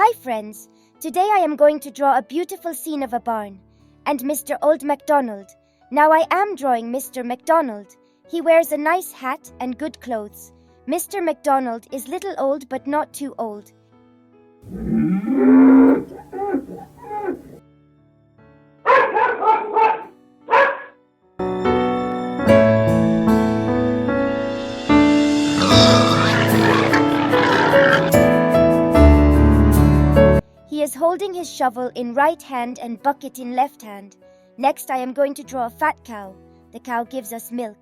Hi friends, today I am going to draw a beautiful scene of a barn and Mr. Old MacDonald. Now I am drawing Mr. MacDonald. He wears a nice hat and good clothes. Mr. MacDonald is little old but not too old. He is holding his shovel in right hand and bucket in left hand. Next I am going to draw a fat cow. The cow gives us milk.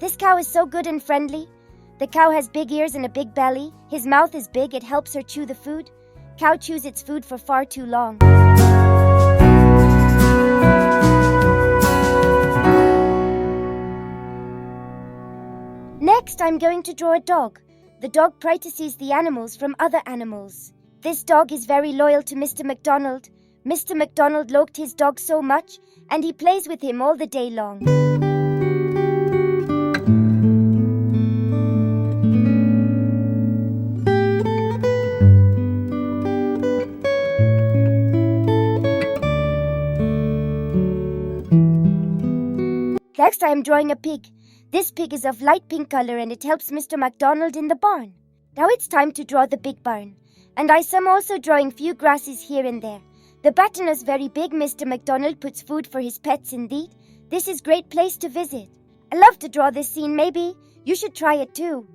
This cow is so good and friendly. The cow has big ears and a big belly. His mouth is big, it helps her chew the food. Cow chews its food for far too long. Next, I'm going to draw a dog. The dog privacies the animals from other animals. This dog is very loyal to Mr. MacDonald. Mr. MacDonald loved his dog so much, and he plays with him all the day long. Next, I am drawing a pig. This pig is of light pink color and it helps Mr. MacDonald in the barn. Now it's time to draw the big barn. And I am also drawing few grasses here and there. The barn is very big. Mr. MacDonald puts food for his pets indeed. This is great place to visit. I love to draw this scene. Maybe you should try it too.